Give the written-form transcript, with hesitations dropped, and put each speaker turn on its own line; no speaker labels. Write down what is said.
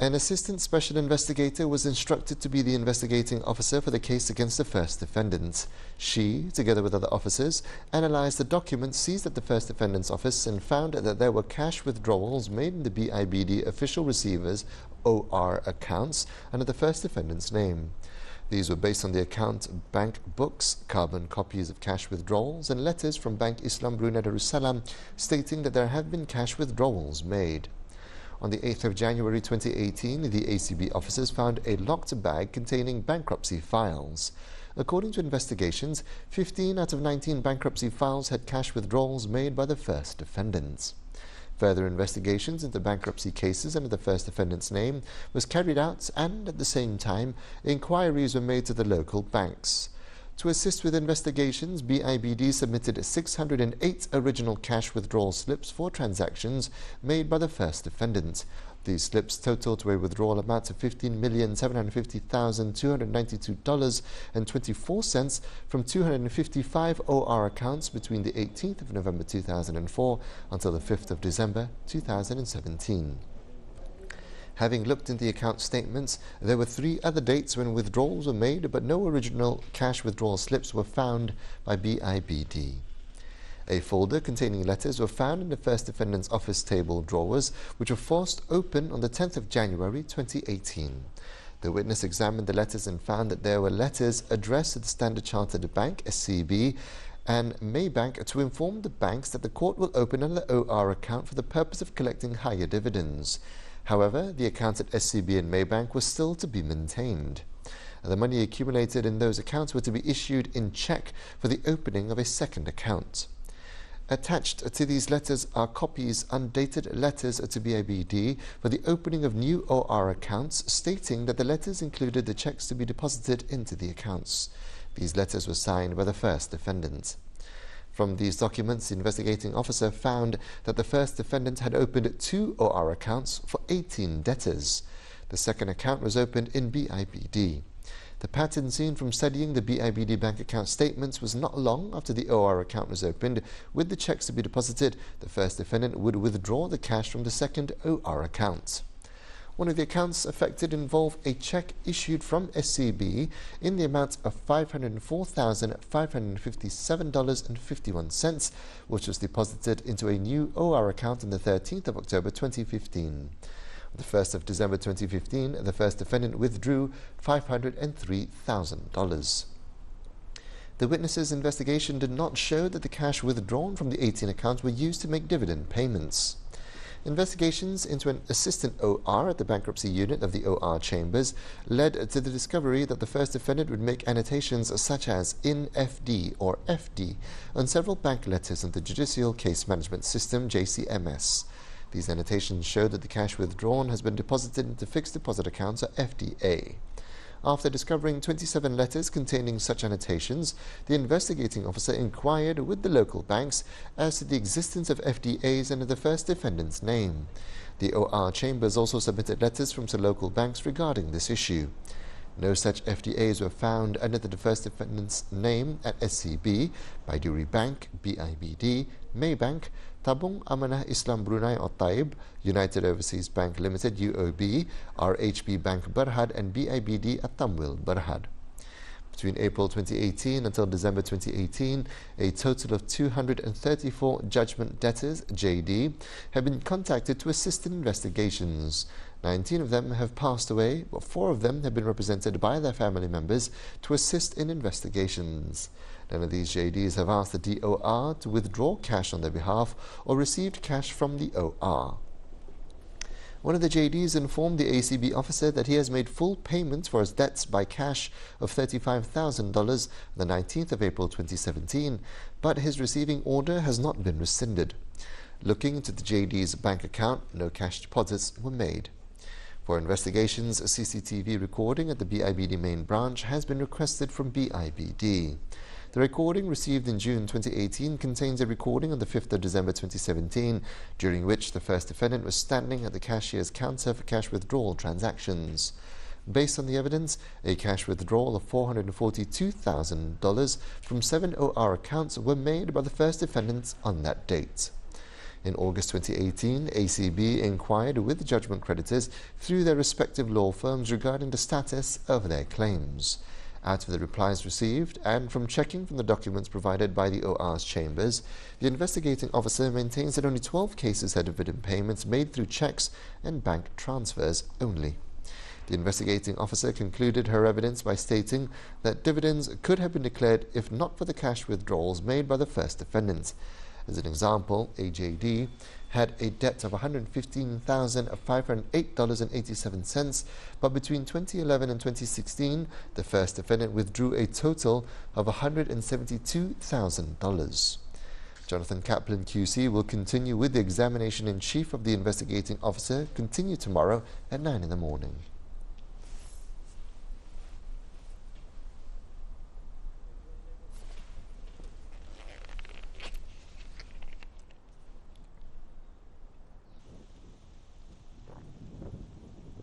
An assistant special investigator was instructed to be the investigating officer for the case against the first defendant. She, together with other officers, analysed the documents seized at the first defendant's office and found that there were cash withdrawals made in the BIBD official receivers OR accounts under the first defendant's name. These were based on the account bank books, carbon copies of cash withdrawals, and letters from Bank Islam Brunei Darussalam stating that there have been cash withdrawals made. On the 8th of January 2018, the ACB officers found a locked bag containing bankruptcy files. According to investigations, 15 out of 19 bankruptcy files had cash withdrawals made by the first defendants. Further investigations into bankruptcy cases under the first defendant's name was carried out, and at the same time, inquiries were made to the local banks. To assist with investigations, BIBD submitted 608 original cash withdrawal slips for transactions made by the first defendant. These slips total to a withdrawal amount of $15,750,292.24 from 255 OR accounts between the 18th of November 2004 until the 5th of December 2017. Having looked into the account statements, there were 3 other dates when withdrawals were made, but no original cash withdrawal slips were found by BIBD. A folder containing letters were found in the first defendant's office table drawers, which were forced open on the 10th of January 2018. The witness examined the letters and found that there were letters addressed to the Standard Chartered Bank, SCB, and Maybank to inform the banks that the court will open another OR account for the purpose of collecting higher dividends. However, the accounts at SCB and Maybank were still to be maintained. The money accumulated in those accounts were to be issued in cheque for the opening of a second account. Attached to these letters are copies, undated letters to BIBD for the opening of new OR accounts, stating that the letters included the cheques to be deposited into the accounts. These letters were signed by the first defendant. From these documents, the investigating officer found that the first defendant had opened 2 OR accounts for 18 debtors. The second account was opened in BIBD. The pattern seen from studying the BIBD bank account statements was not long after the OR account was opened. With the cheques to be deposited, the first defendant would withdraw the cash from the second OR account. One of the accounts affected involved a cheque issued from SCB in the amount of $504,557.51, which was deposited into a new OR account on the 13th of October 2015. On the 1st of December 2015, the first defendant withdrew $503,000. The witness's investigation did not show that the cash withdrawn from the 18 accounts were used to make dividend payments. Investigations into an assistant OR at the bankruptcy unit of the OR chambers led to the discovery that the first defendant would make annotations such as in FD or FD on several bank letters on the Judicial Case Management System, JCMS. These annotations show that the cash withdrawn has been deposited into fixed deposit accounts or FDA. After discovering 27 letters containing such annotations, the investigating officer inquired with the local banks as to the existence of FDAs under the first defendant's name. The OR chambers also submitted letters from some local banks regarding this issue. No such FDAs were found under the first defendant's name at SCB, Baiduri Bank, BIBD, Maybank, Tabung Amanah Islam Brunei or Taib, United Overseas Bank Limited UOB, RHB Bank Berhad, and BIBD At-Tamwil Berhad. Between April 2018 until December 2018, a total of 234 judgment debtors, JD, have been contacted to assist in investigations. 19 of them have passed away, but 4 of them have been represented by their family members to assist in investigations. None of these JDs have asked the DOR to withdraw cash on their behalf or received cash from the OR. One of the JDs informed the ACB officer that he has made full payments for his debts by cash of $35,000 on the 19th of April 2017, but his receiving order has not been rescinded. Looking into the JD's bank account, no cash deposits were made. For investigations, a CCTV recording at the BIBD main branch has been requested from BIBD. The recording received in June 2018 contains a recording on the 5th of December 2017, during which the first defendant was standing at the cashier's counter for cash withdrawal transactions. Based on the evidence, a cash withdrawal of $442,000 from 7 OR accounts were made by the first defendants on that date. In August 2018, ACB inquired with judgment creditors through their respective law firms regarding the status of their claims. Out of the replies received and from checking from the documents provided by the OR's chambers, the investigating officer maintains that only 12 cases had dividend payments made through checks and bank transfers only. The investigating officer concluded her evidence by stating that dividends could have been declared if not for the cash withdrawals made by the first defendant. As an example, AJD had a debt of $115,508.87, but between 2011 and 2016, the first defendant withdrew a total of $172,000. Jonathan Kaplan QC will continue with the examination in chief of the investigating officer, continue tomorrow at 9 in the morning.